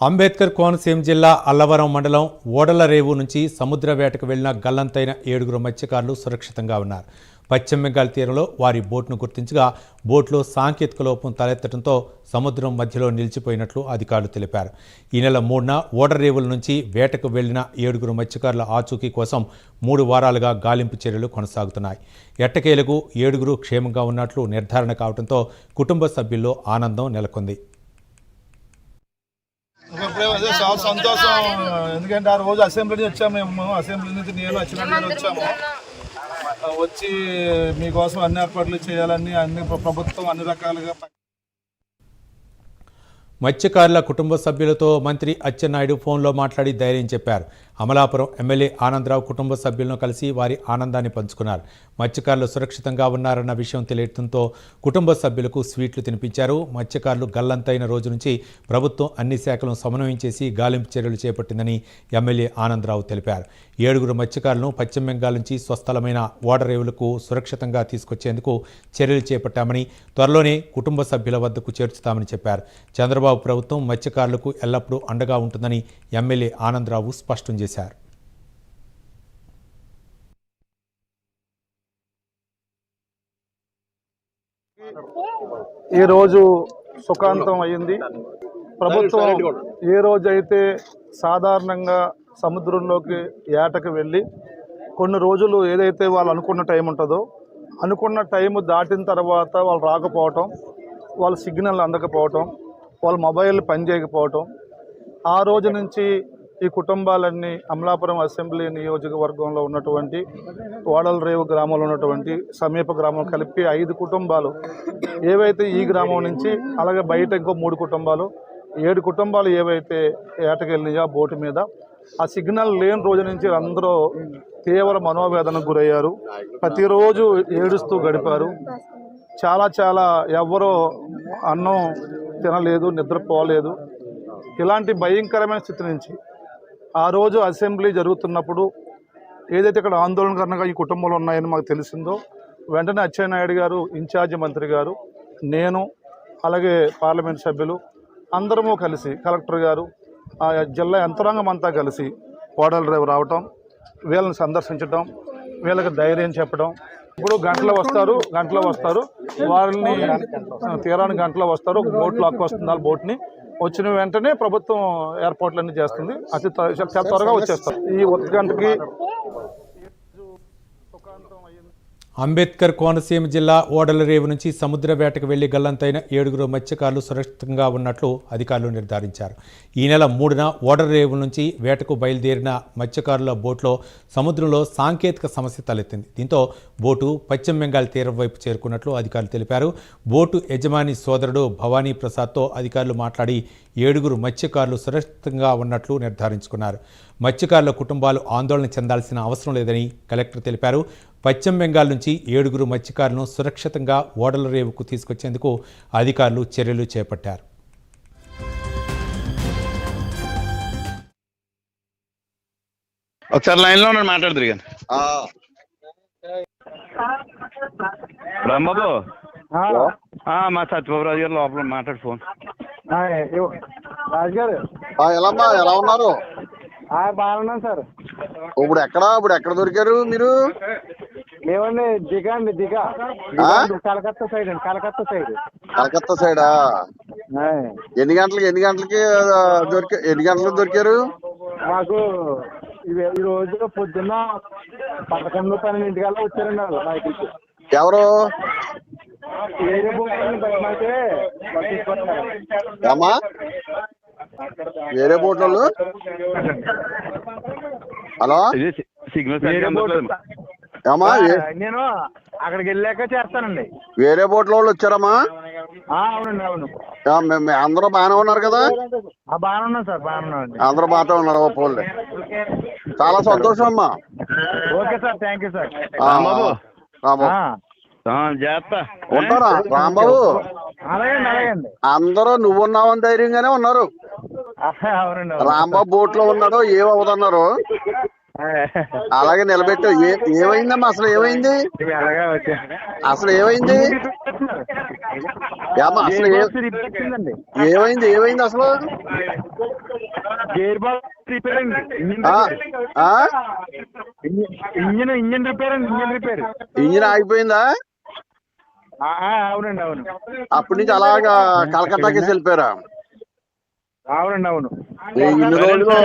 అంబేద్కర్ కోనసీమ జిల్లా అల్లవరం మండలం ఓడలరేవు నుంచి సముద్ర వేటకు వెళ్లిన గల్లంతైన 7 మత్స్యకారులు సురక్షితంగా ఉన్నారు. పశ్చిమ బెంగాల్ తీరంలో వారి బోట్ను గుర్తించగా బోట్లో సాంకేతిక లోపం తలెత్తడంతో సముద్రం మధ్యలో నిలిచిపోయినట్లు అధికారులు తెలిపారు. ఈ నెల 3న ఓడరేవుల నుంచి వేటకు వెళ్లిన 7 మత్స్యకారుల ఆచూకీ కోసం 3 వారాలుగా గాలింపు చర్యలు కొనసాగుతున్నాయి. ఎట్టకేలకు 7 క్షేమంగా ఉన్నట్లు నిర్ధారణ కావడంతో కుటుంబ సభ్యుల్లో ఆనందం నెలకొంది. అదే చాలా సంతోషం. ఎందుకంటే ఆ రోజు అసెంబ్లీ నుంచి వచ్చాము. మేము అసెంబ్లీ నుంచి నేను వచ్చినట్టు వచ్చాము. వచ్చి మీకోసం అన్ని ఏర్పాట్లు చేయాలని ప్రభుత్వం అన్ని రకాలుగా. మత్స్యకారుల కుటుంబ సభ్యులతో మంత్రి అచ్చెన్నాయుడు ఫోన్లో మాట్లాడి ధైర్యం చెప్పారు. అమలాపురం ఎమ్మెల్యే ఆనందరావు కుటుంబ సభ్యులను కలిసి వారి ఆనందాన్ని పంచుకున్నారు. మత్స్యకారులు సురక్షితంగా ఉన్నారన్న విషయం తెలియడంతో కుటుంబ సభ్యులకు స్వీట్లు తినిపించారు. మత్స్యకారులు గల్లంతైన రోజు నుంచి ప్రభుత్వం అన్ని శాఖలను సమన్వయం చేసి గాలింపు చర్యలు చేపట్టిందని ఎమ్మెల్యే ఆనందరావు తెలిపారు. 7 మత్స్యకారులను పశ్చిమ బెంగాల్ నుంచి స్వస్థలమైన ఓడరేవులకు సురక్షితంగా తీసుకొచ్చేందుకు చర్యలు చేపట్టామని, త్వరలోనే కుటుంబ సభ్యుల వద్దకు చేర్చుతామని చెప్పారు. చంద్రబాబు ప్రభుత్వం మత్స్యకారులకు ఎల్లప్పుడూ అండగా ఉంటుందని ఎమ్మెల్యే ఆనందరావు స్పష్టం చేశారు. ఈ రోజు సుఖాంతం అయింది. ప్రభుత్వం ఏ రోజైతే సాధారణంగా సముద్రంలోకి ఏటకు వెళ్ళి కొన్ని రోజులు ఏదైతే వాళ్ళు అనుకున్న టైం ఉంటుందో, అనుకున్న టైం దాటిన తర్వాత వాళ్ళు రాకపోవటం, వాళ్ళ సిగ్నల్ అందకపోవటం, వాళ్ళ మొబైల్ పనిచేయకపోవటం, ఆ రోజు నుంచి ఈ కుటుంబాలన్నీ అమలాపురం అసెంబ్లీ నియోజకవర్గంలో ఉన్నటువంటి ఓడలరేవు గ్రామంలో ఉన్నటువంటి సమీప గ్రామం కలిపి 5 కుటుంబాలు ఏవైతే ఈ గ్రామం నుంచి, అలాగే బయట ఇంకో 3 కుటుంబాలు, 7 కుటుంబాలు ఏవైతే ఏటకెళ్ళినాయో బోటు మీద, ఆ సిగ్నల్ లేని రోజు నుంచి అందరూ తీవ్ర మనోవేదనకు గురయ్యారు. ప్రతిరోజు ఏడుస్తూ గడిపారు. చాలా ఎవరో అన్నం తినలేదు, నిద్రపోలేదు. ఇలాంటి భయంకరమైన స్థితి నుంచి ఆ రోజు అసెంబ్లీ జరుగుతున్నప్పుడు ఏదైతే ఇక్కడ ఆందోళనకరంగా ఈ కుటుంబంలో ఉన్నాయని మాకు తెలిసిందో, వెంటనే అచ్చెన్నాయుడు గారు, ఇన్ఛార్జి మంత్రి గారు, నేను, అలాగే పార్లమెంట్ సభ్యులు అందరము కలిసి, కలెక్టర్ గారు, ఆ జిల్లా యంత్రాంగం అంతా కలిసి ఓడలరేవు రావటం, వీళ్ళని సందర్శించడం, వీళ్ళకి ధైర్యం చెప్పడం. ఇప్పుడు గంటలో వస్తారు వారిని తీరానికి గంటలో వస్తారు. ఒక బోట్ లాక్ వస్తుంది. బోట్ని వచ్చిన వెంటనే ప్రభుత్వం ఏర్పాట్లన్నీ చేస్తుంది. చాలా త్వరగా వచ్చేస్తారు. ఈ 1 గంటకి అంబేద్కర్ కోనసీమ జిల్లా ఓడలరేవు నుంచి సముద్ర వేటకు వెళ్లి గల్లంతైన 7 మత్స్యకారులు సురక్షితంగా ఉన్నట్లు అధికారులు నిర్ధారించారు. ఈ నెల 3న ఓడలరేవు నుంచి వేటకు బయలుదేరిన మత్స్యకారుల బోట్లో సముద్రంలో సాంకేతిక సమస్య తలెత్తింది. దీంతో బోటు పశ్చిమ బెంగాల్ తీరం వైపు చేరుకున్నట్లు అధికారులు తెలిపారు. బోటు యజమాని సోదరుడు భవానీ ప్రసాద్తో అధికారులు మాట్లాడి 7 మత్స్యకారులు సురక్షితంగా ఉన్నట్లు నిర్ధారించుకున్నారు. మత్స్యకారుల కుటుంబాలు ఆందోళన చెందాల్సిన అవసరం లేదని కలెక్టర్ తెలిపారు. పశ్చిమ బెంగాల్ నుంచి 7 మత్స్యకారులను సురక్షితంగా ఓడలరేవుకు తీసుకొచ్చేందుకు అధికారులు చర్యలు చేపట్టారు. ఒకసారి లైన్లో ఉన్నాడు, మాట్లాడుతురు కానీ రాంబాబు. మా సత్యబాబురాజు గారు లోపల మాట్లాడు ఫోన్. రాజుగారు ఎలా ఉన్నారు? బాగున్నాను సార్. ఇప్పుడు ఎక్కడ దొరికారు మీరు? ఏమండి దిగా కలకత్తా సైడ్ అండి. కలకత్తా సైడా? ఎన్ని గంటలకి దొరికారు? మాకు ఈ రోజు పొద్దున్న 11-12 కల్లా వచ్చారండి వాళ్ళు మా ఇంటికి. ఎవరు? వేరే వేరే బోట్ వాళ్ళు? హలో, నేను అక్కడికి వెళ్ళాక చేస్తానండి. వేరే బోట్ల వాళ్ళు వచ్చారమ్మా? అవునండి, అవును. అందరూ బాగానే ఉన్నారు కదా? బాగానే ఉన్నాం సార్, బాగానే ఉన్నాం. అందరూ బాగానే ఉన్నారు. పోలే, చాలా సంతోషం అమ్మా. Okay sir, thank you sir. ఉంటారా రాంబాబు? అలాగండి. అందరూ నువ్వున్నావని ధైర్యంగానే ఉన్నారు. రాంబాబు బోట్ లో ఉన్నాడు, ఏమవుతున్నారు అలాగే నిలబెట్టావు. ఏమైందమ్మా? అసలు ఏమైంది? ఏమ్మా అసలు గేర్ బాక్స్ రిపేర్ వచ్చిందండి. ఏమైంది అసలు? గేర్ బాక్స్ రిపేర్ అండి. ఆ, ఆ? ఇంజిన్ రిపేర్ అండి. Engine repair. ఇంజిన్ ఆగిపోయిందా? అవునండి, అవును. అప్పటి నుంచి అలాగా కలకత్తాకి వెళ్ళిపోయారా? అవునండి, అవును. ఇన్ని రోజులు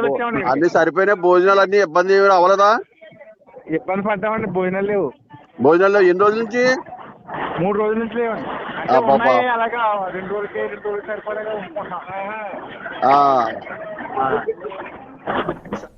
వచ్చామండి. అన్ని సరిపోయినాయి, భోజనాలు అన్ని ఇబ్బంది ఏమి అవ్వలేదా? ఇబ్బంది పడ్డామండి, భోజనాలు లేవు. భోజనాలు ఎన్ని రోజుల నుంచి? 3 రోజుల నుంచి లేవండి. అంటే అబ్బబ్బా. ఉన్నాయి అలాగా 2 రోజులకి సరిపడగా ఉంటున్నాం. ఆ.